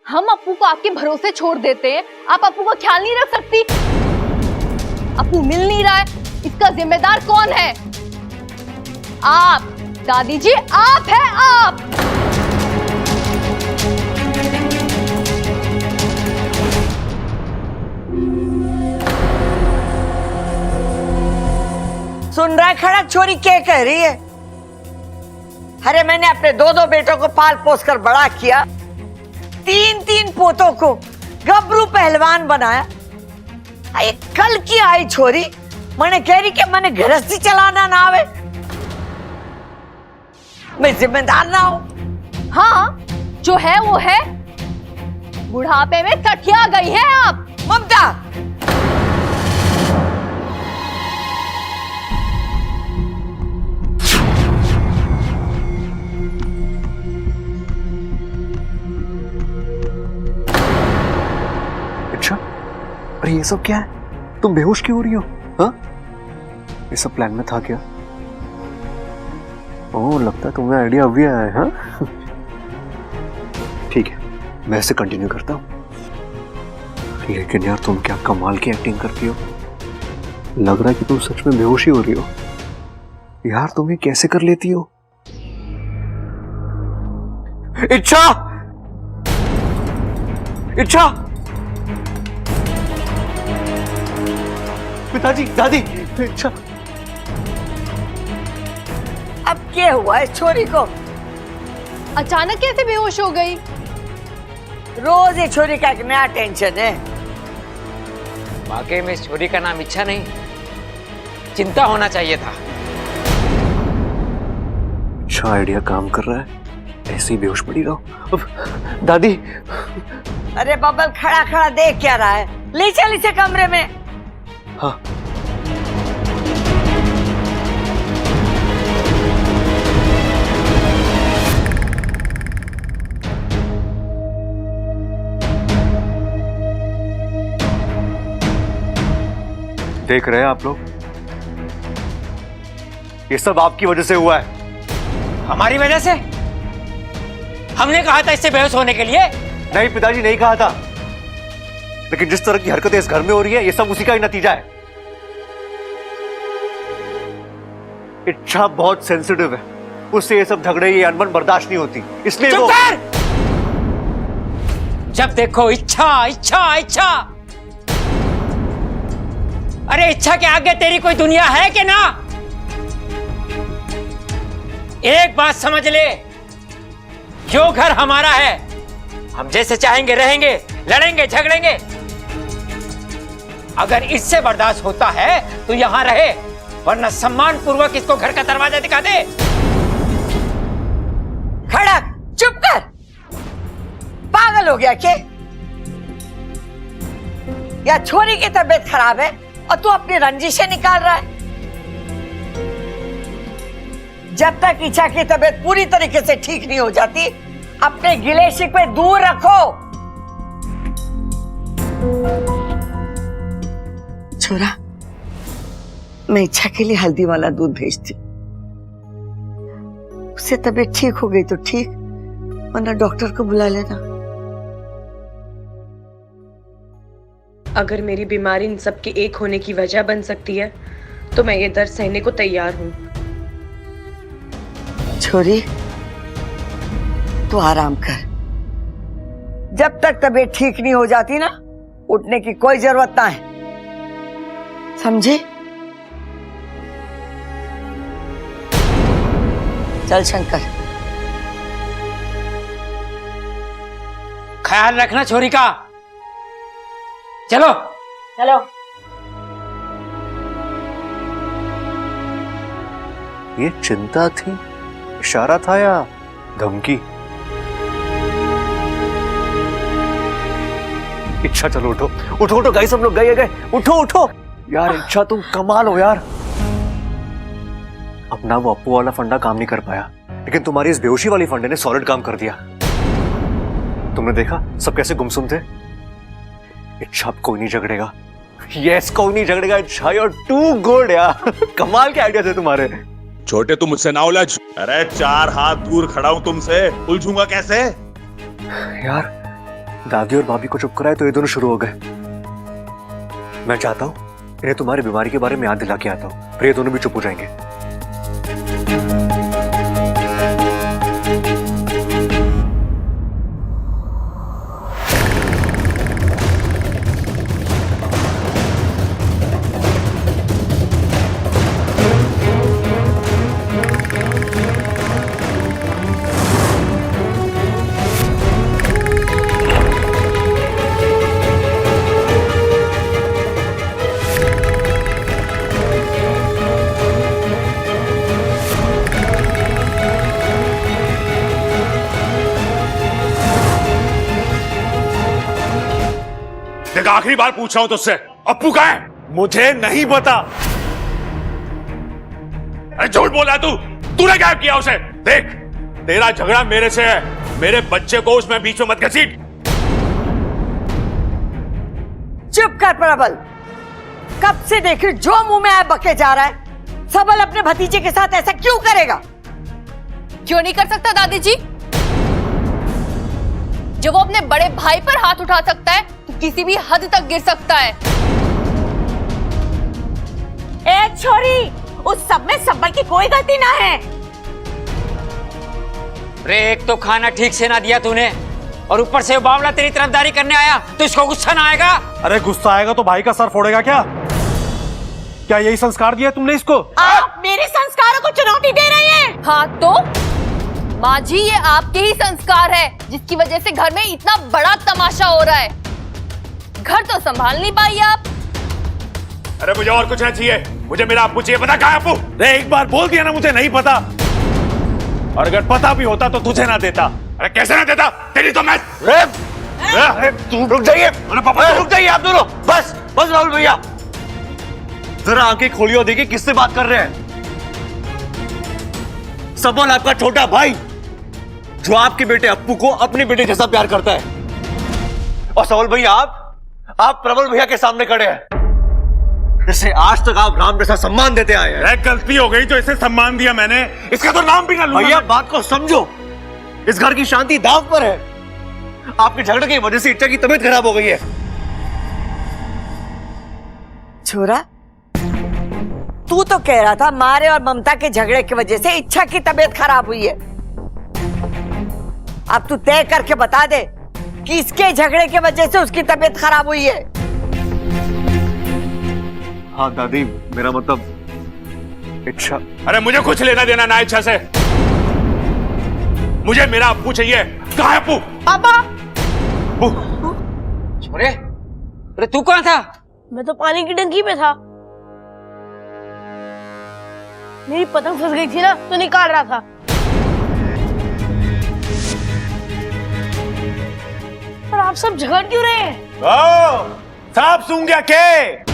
हम अप्पू को आपके भरोसे छोड़ देते हैं, आप अप्पू का ख्याल नहीं रख सकती? अप्पू मिल नहीं रहा है, इसका जिम्मेदार कौन है? आप दादी जी, आप हैं आप। सुन रहा है खड़क छोरी क्या कह रही है? अरे मैंने अपने दो बेटों को पाल पोस कर बड़ा किया, तीन पोतों को गबरू पहलवान बनाया। ये कल की आई छोरी मैंने कह रही कि मैंने गृहस्थी चलाना ना आवे, मैं जिम्मेदार ना हूं। हाँ, जो है वो है। बुढ़ापे में कठिया गई है आप। ममता, अच्छा, अरे ये सब क्या है? तुम बेहोश क्यों हो रही हो? हाँ, ये सब प्लान में था क्या? ओह, लगता है तुम्हें आइडिया अभी आया है। हाँ ठीक है, मैं इसे कंटिन्यू करता हूँ। लेकिन यार तुम क्या कमाल की एक्टिंग करती हो। लग रहा है कि तुम सच में बेहोश ही हो रही हो। यार तुम ये कैसे कर लेती हो? इच्छा, इच्छा, पिताजी, दादी, इच्छा। अब क्या हुआ इस छोरी को? अचानक कैसे बेहोश हो गई? रोज ये छोरी का एक नया टेंशन है। वाकई में इस छोरी का नाम इच्छा नहीं, चिंता होना चाहिए था। अच्छा आइडिया काम कर रहा है, ऐसे ही बेहोश पड़ी रहो। अब, दादी। अरे बबल खड़ा खड़ा देख क्या रहा है? ले चल इसे कमरे में। हाँ, देख रहे हैं आप लोग, ये सब आपकी वजह से हुआ है। हमारी वजह से? हमने कहा था इससे बेहोश होने के लिए? नहीं पिताजी, नहीं कहा था, लेकिन जिस तरह की हरकतें इस घर में हो रही है, ये सब उसी का ही नतीजा है। इच्छा बहुत सेंसिटिव है, उससे ये सब झगड़े, ये अनबन बर्दाश्त नहीं होती, इसलिए चुप वो... कर! जब देखो इच्छा इच्छा इच्छा। अरे इच्छा के आगे तेरी कोई दुनिया है कि ना? एक बात समझ ले, जो घर हमारा है, हम जैसे चाहेंगे रहेंगे, लड़ेंगे झगड़ेंगे। अगर इससे बर्दाश्त होता है तो यहां रहे, वरना सम्मान पूर्वक इसको घर का दरवाजा दिखा दे। खड़क, चुप कर। पागल हो गया क्या? या छोरी की तबीयत खराब है और तू अपनी रंजिशें निकाल रहा है? जब तक इच्छा की तबीयत पूरी तरीके से ठीक नहीं हो जाती, अपने गिले शिकवे दूर रखो। छोरा, मैं इच्छा के लिए हल्दी वाला दूध भेजती। उससे तबीयत ठीक हो गई तो ठीक, वरना डॉक्टर को बुला लेना। अगर मेरी बीमारी इन सब के एक होने की वजह बन सकती है तो मैं ये दर्द सहने को तैयार हूँ। छोरी, तू आराम कर। जब तक तबीयत ठीक नहीं हो जाती ना, उठने की कोई जरूरत ना है, समझे? चल शंकर। ख्याल रखना छोरी का। चलो चलो। ये चिंता थी, इशारा था या धमकी? इच्छा चलो उठो उठो उठो, गाइस सब लोग गए, उठो उठो। यार इच्छा तुम कमाल हो यार। अपना वो अप्पू वाला फंडा काम नहीं कर पाया, लेकिन तुम्हारी इस बेहोशी वाली फंडे ने सॉलिड काम कर दिया। तुमने देखा सब कैसे गुमसुम थे। इच्छा अब कोई नहीं झगड़ेगा। यस, कोई नहीं झगड़ेगा। इच्छा यू आर टू गुड यार। कमाल के आइडिया थे तुम्हारे। छोटे तुम मुझसे ना उलझ। अरे 4 हाथ दूर खड़ा हूं तुमसे, उलझूंगा कैसे? यार दादी और भाभी को चुप कराए तो ये दोनों शुरू हो गए। मैं चाहता हूं इन्हें तुम्हारी बीमारी के बारे में याद दिला के आता हूं, फिर ये दोनों भी चुप हो जाएंगे। देख आखिरी बार पूछ रहा हूं तुझसे, अप्पू कहाँ है? मुझे नहीं पता। अरे झूठ बोला तूने गायब किया उसे। देख तेरा झगड़ा मेरे से है, मेरे बच्चे को उसमें बीच में मत घसीट। चुप कर प्रबल, कब से देख रही जो मुंह में आए बके जा रहा है। सबल अपने भतीजे के साथ ऐसा क्यों करेगा? क्यों नहीं कर सकता दादी जी? जब वो अपने बड़े भाई पर हाथ उठा सकता है तो किसी भी हद तक गिर सकता है। ए छोरी, उस सब में सबल की कोई गलती ना है। रे एक तो खाना ठीक से ना दिया तूने, और ऊपर से वो बावला तेरी तरफदारी करने आया तो इसको गुस्सा ना आएगा? अरे गुस्सा आएगा तो भाई का सर फोड़ेगा क्या? क्या यही संस्कार दिया तुमने इसको? आप मेरे संस्कारों को चुनौती दे रही हैं। हाँ तो माँ जी, ये आपके ही संस्कार है जिसकी वजह से घर में इतना बड़ा तमाशा हो रहा है। घर तो संभाल नहीं पाई आप। अरे मुझे और कुछ नहीं चाहिए, मुझे मेरा अप्पू चाहिए। पता कहाँ है अप्पू? रे एक बार बोल दिया ना मुझे नहीं पता, और अगर पता भी होता तो तुझे ना देता। अरे कैसे ना देता? तेरी तो मैं तू रुक जाइए। अरे पापा रुक जाइए आप दोनों, बस बस राहुल भैया, जरा आंखें खोलिए और देखिए किससे बात कर रहे हैं। सबल आपका छोटा भाई जो आपके बेटे अप्पू को अपने बेटे जैसा प्यार करता है, और सबल भैया आप प्रबल भैया के सामने खड़े हैं जिसे आज तक आप राम जैसा सम्मान देते आए हैं। गलती हो गई तो इसे सम्मान दिया मैंने, इसका तो नाम भी ना लूंगा। भैया बात को समझो, इस घर की शांति दांव पर है। आपके झगड़े की वजह से इच्छा की तबीयत खराब हो गई है। छोरा, तू तो कह रहा था मारे और ममता के झगड़े की वजह से इच्छा की तबीयत खराब हुई है। अब तू तय करके बता दे कि इसके झगड़े की वजह से उसकी तबीयत खराब हुई है। हाँ दादी, मेरा मतलब इच्छा। अरे मुझे कुछ लेना देना ना इच्छा से, मुझे मेरा अप्पू चाहिए। कहाँ है अप्पू? पापा, छोरे, अरे तू कहाँ था? मैं तो पानी की टंकी में था। मेरी पतंग फंस गई थी ना, तो निकाल रहा था। पर आप सब झगड़ क्यों रहे हैं? सांप सूंघ गया के?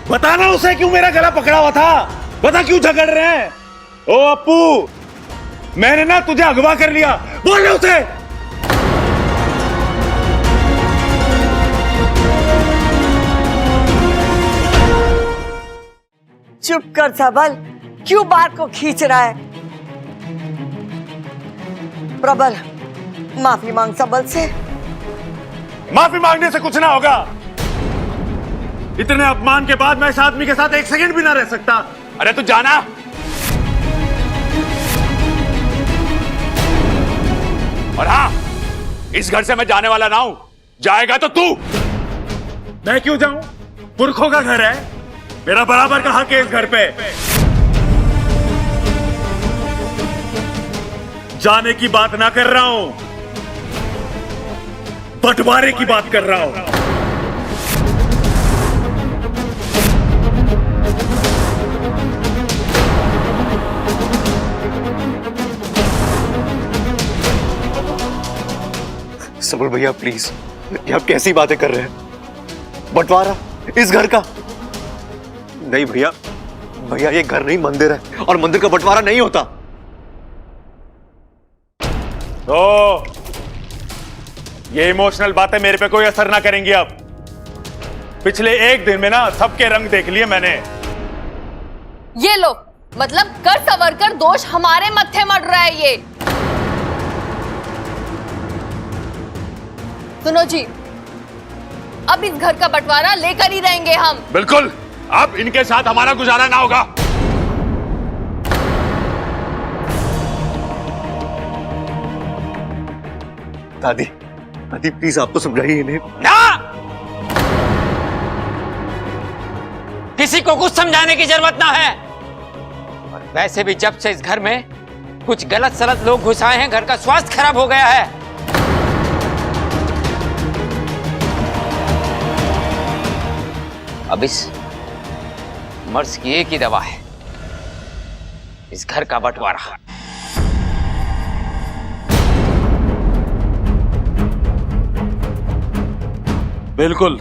बताना उसे क्यों मेरा गला पकड़ा हुआ था, बता क्यों झगड़ रहे हैं? ओ अप्पू, मैंने ना तुझे अगवा कर लिया, बोल उसे। चुप कर सबल, क्यों बात को खींच रहा है? प्रबल, माफी मांग सबल से। माफी मांगने से कुछ ना होगा। इतने अपमान के बाद मैं इस आदमी के साथ एक सेकंड भी ना रह सकता। अरे तू जाना। और हाँ, इस घर से मैं जाने वाला ना हूं, जाएगा तो तू। मैं क्यों जाऊं? पुरखों का घर है, मेरा बराबर का हक है इस घर पे। जाने की बात ना कर रहा हूं, बंटवारे की बात कर रहा हूं। सबल भैया प्लीज, ये आप कैसी बातें कर रहे हैं? बंटवारा इस घर का? नहीं भैया, भैया ये घर नहीं मंदिर है, और मंदिर का बंटवारा नहीं होता। तो ये इमोशनल बातें मेरे पे कोई असर ना करेंगी अब। पिछले एक दिन में ना सबके रंग देख लिए मैंने। ये लो, मतलब कर सवर कर दोष हमारे मत्थे मड़ रहा है ये। सुनो जी, अब इस घर का बंटवारा लेकर ही रहेंगे हम। बिल्कुल, अब इनके साथ हमारा गुजारा ना होगा। दादी, दादी प्लीज आप तो समझाइए इन्हें। ना, किसी को कुछ समझाने की जरूरत ना है। और वैसे भी जब से इस घर में कुछ गलत सलत लोग घुस आए हैं, घर का स्वास्थ्य खराब हो गया है। अब इस मर्ज की एक ही दवा है, इस घर का बंटवारा। बिल्कुल,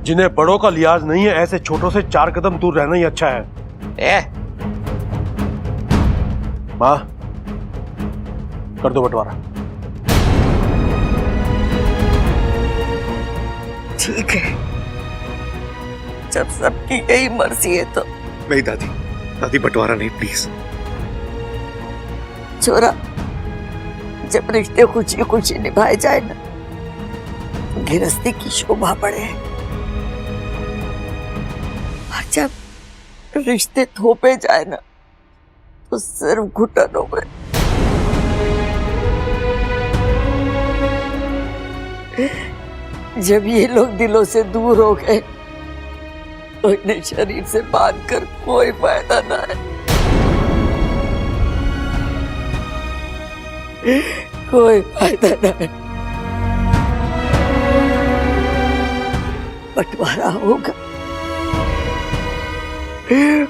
जिन्हें बड़ों का लिहाज नहीं है, ऐसे छोटों से 4 कदम दूर रहना ही अच्छा है। माँ, कर दो बंटवारा। ठीक है, जब सबकी यही मर्जी है तो। नहीं दादी, दादी बंटवारा नहीं प्लीज। छोरा, जब रिश्ते खुशी खुशी निभाए जाए ना, गृहस्थी की शोभा बढ़े। और जब रिश्ते थोपे जाए ना, तो सिर्फ घुटनों में। जब ये लोग दिलों से दूर हो गए, तो इन्हें शरीर से बांध कर कोई फायदा ना है। कोई फायदा ना है। बंटवारा होगा,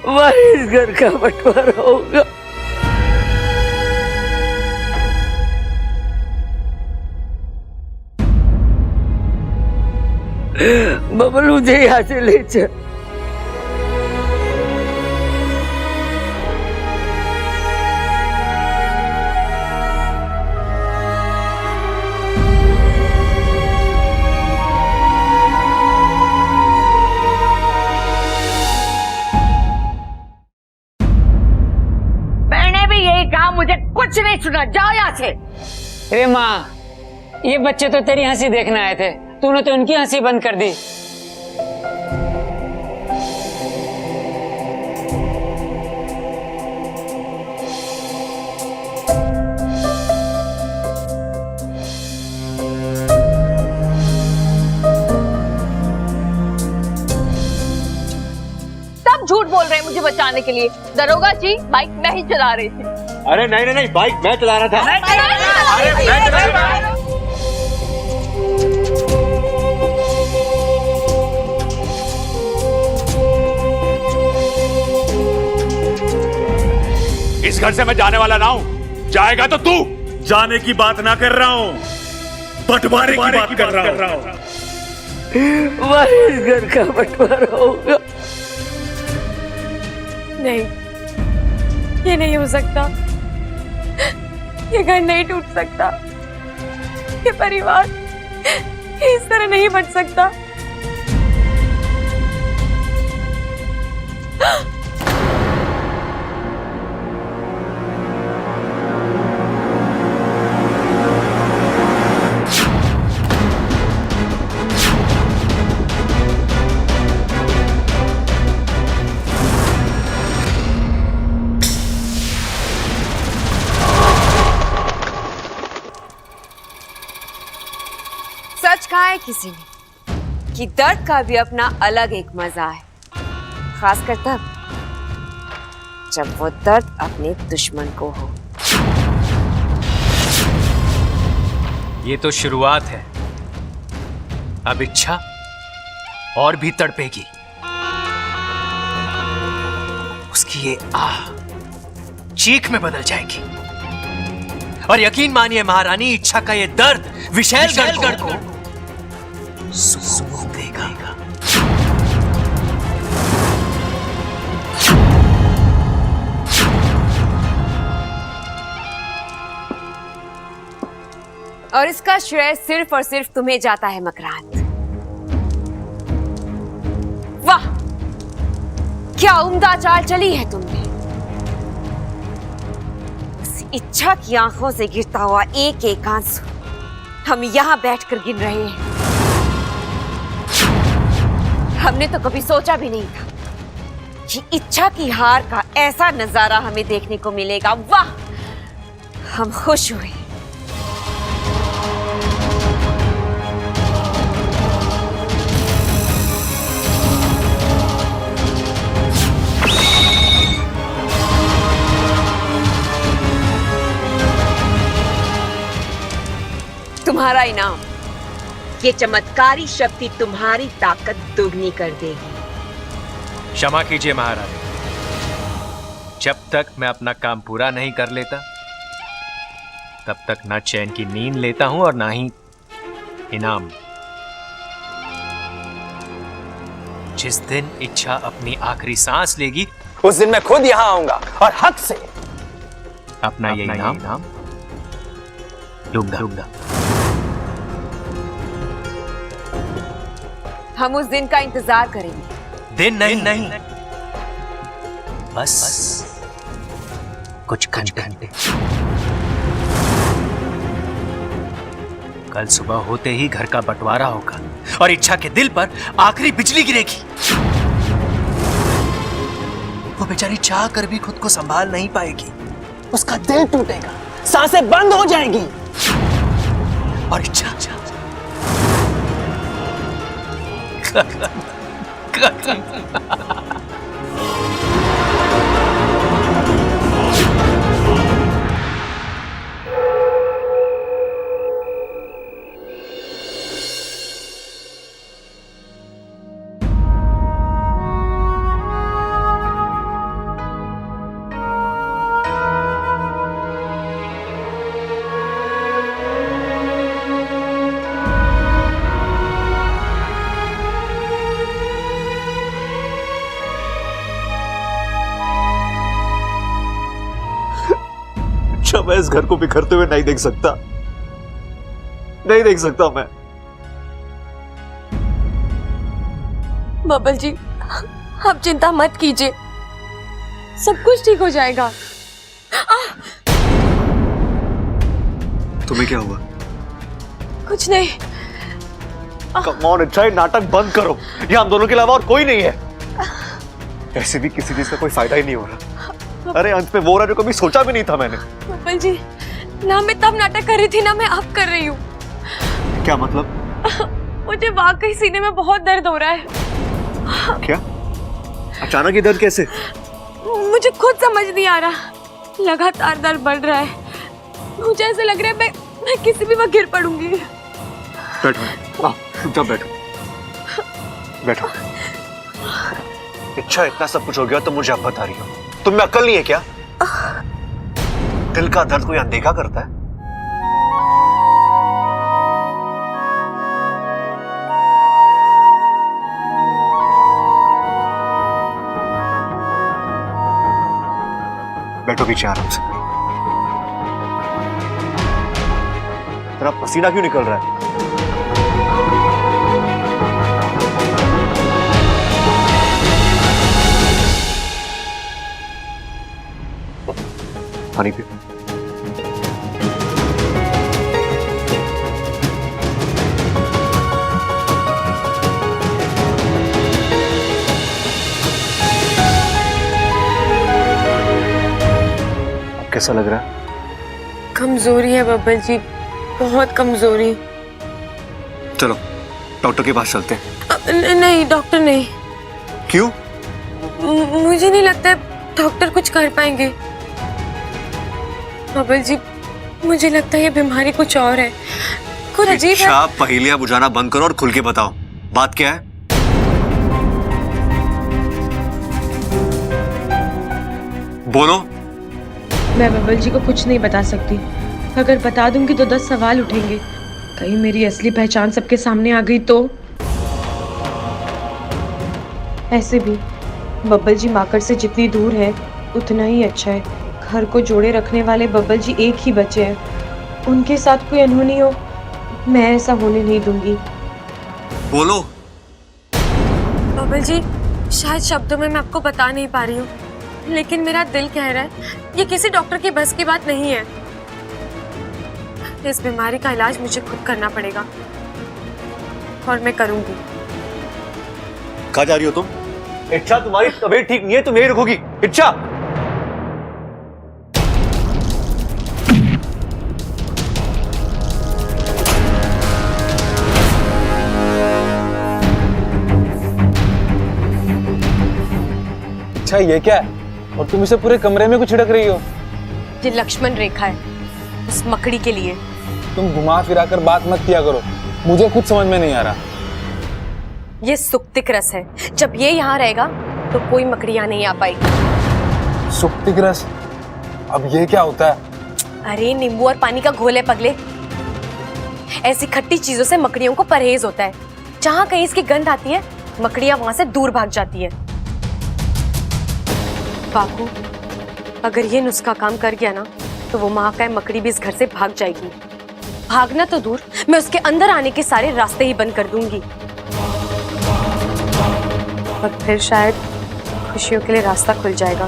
वही इस घर का बंटवारा होगा। बबलू, मुझे यहाँ से ले चल। मैंने भी यही कहा, मुझे कुछ नहीं सुना। जाओ यहाँ से। अरे माँ, ये बच्चे तो तेरी हंसी देखने आए थे, तूने तो उनकी हंसी बंद कर दी। सब झूठ बोल रहे हैं मुझे बचाने के लिए। दरोगा जी, बाइक मैं ही चला रही थी। अरे नहीं नहीं नहीं, बाइक मैं चला रहा था। अरे मैं चला रहा था। इस घर से मैं जाने वाला ना हूं। जाएगा तो तू। जाने की बात ना कर रहा हूं, बंटवारे की बात कर रहा हूं। वही इस घर का बंटवारा होगा। नहीं, ये नहीं हो सकता। ये घर नहीं टूट सकता। ये परिवार इस तरह नहीं बच सकता। सच कहा है किसी ने कि दर्द का भी अपना अलग एक मजा है, खासकर तब जब वो दर्द अपने दुश्मन को हो। ये तो शुरुआत है, अब इच्छा और भी तड़पेगी। उसकी ये आह चीख में बदल जाएगी। और यकीन मानिए महारानी, इच्छा का ये दर्द विशैलगढ़ को सूख देगा। और इसका श्रेय सिर्फ और सिर्फ तुम्हें जाता है मकरान। वाह, क्या उम्दा चाल चली है तुमने। उस इच्छा की आंखों से गिरता हुआ एक एक आंसू हम यहाँ बैठकर गिन रहे हैं। हमने तो कभी सोचा भी नहीं था कि इच्छा की हार का ऐसा नजारा हमें देखने को मिलेगा। वाह, हम खुश हुए। तुम्हारा इनाम, ये चमत्कारी शक्ति तुम्हारी ताकत दोगुनी कर देगी। क्षमा कीजिए महारानी, जब तक मैं अपना काम पूरा नहीं कर लेता तब तक ना चैन की नींद लेता हूं और ना ही इनाम। जिस दिन इच्छा अपनी आखिरी सांस लेगी उस दिन मैं खुद यहाँ आऊंगा और हक से अपना ये इनाम लूंगा। हम उस दिन का इंतजार करेंगे। दिन नहीं, बस कुछ घंटे। कल सुबह होते ही घर का बंटवारा होगा और इच्छा के दिल पर आखिरी बिजली गिरेगी। वो बेचारी चाह कर भी खुद को संभाल नहीं पाएगी, उसका दिल टूटेगा, सांसें बंद हो जाएगी और इच्छा मैं इस घर को बिखरते हुए नहीं देख सकता मैं। बबल जी, आप चिंता मत कीजिए, सब कुछ ठीक हो जाएगा। तुम्हें क्या हुआ? कुछ नहीं। कम ऑन इच्छा, नाटक बंद करो। ये हम दोनों के अलावा और कोई नहीं है। ऐसे भी किसी चीज का कोई फायदा ही नहीं हो रहा। अरे अंत में वो रहा जो कभी सोचा भी नहीं था मैंने। बबल जी, ना मैं तब नाटक कर रही थी ना मैं अब कर रही हूँ। क्या मतलब? मुझे वाकई सीने में बहुत दर्द हो रहा है। क्या? अचानक ये दर्द कैसे? मुझे खुद समझ नहीं आ रहा, लगातार दर्द बढ़ रहा है। मुझे ऐसे लग रहा है मैं किसी भी वक्त गिर पड़ूंगी। बैठो, चुपचाप बैठो। इच्छा, इतना सब कुछ हो गया तो मुझे अब बता रही हो, तुम में अक्ल नहीं है क्या? दिल का दर्द कोई अनदेखा करता है? बैठो पीछे आराम से। तेरा पसीना क्यों निकल रहा है? पानी पियो। अब कैसा लग रहा है? कमजोरी है बब्बल जी, बहुत कमजोरी। चलो डॉक्टर के पास चलते हैं। नहीं डॉक्टर नहीं। क्यों? मुझे नहीं लगता डॉक्टर कुछ कर पाएंगे। बबल जी, मुझे लगता है ये बीमारी कुछ और है, कुछ अजीब है। अच्छा, पहेलियां बुझाना बंद करो और खुल के बताओ, बात क्या है? बोलो। मैं बबल जी को कुछ नहीं बता सकती। अगर बता दूंगी तो 10 सवाल उठेंगे। कहीं मेरी असली पहचान सबके सामने आ गई तो? ऐसे भी बब्बल जी माकड़ से जितनी दूर है उतना ही अच्छा है। घर को जोड़े रखने वाले बब्बल जी एक ही बचे हैं। उनके साथ कोई अनहोनी हो, मैं ऐसा होने नहीं दूंगी। बोलो। बब्बल जी, शायद शब्दों में मैं आपको बता नहीं पा रही हूँ, लेकिन मेरा दिल कह रहा है ये किसी डॉक्टर की बस की बात नहीं है। इस बीमारी का इलाज मुझे खुद करना पड़ेगा और मैं करूंगी। कहाँ जा रही हो तुम? इच्छा, तुम्हारी तबीयत ठीक नहीं है, तुम यही रुकोगी? इच्छा, अच्छा ये क्या है? और तुम इसे पूरे कमरे में कुछ छिड़क रही हो? ये लक्ष्मण रेखा है उस मकड़ी के लिए। तुम घुमा फिरा कर बात मत किया करो, मुझे कुछ समझ में नहीं आ रहा। ये सुक्तिक रस है, जब ये यहाँ रहेगा तो कोई मकड़ी यहाँ नहीं आ पाएगी। सुक्तिक रस? अब ये क्या होता है? अरे नींबू और पानी का घोल है पगले। ऐसी खट्टी चीजों से मकड़ियों को परहेज होता है। जहाँ कहीं इसकी गंध आती है मकड़ियां वहां से दूर भाग जाती है। बाबू, अगर ये नुस्खा काम कर गया ना तो वो महाकाय मकड़ी भी इस घर से भाग जाएगी। भागना तो दूर, मैं उसके अंदर आने के सारे रास्ते ही बंद कर दूंगी और फिर शायद खुशियों के लिए रास्ता खुल जाएगा।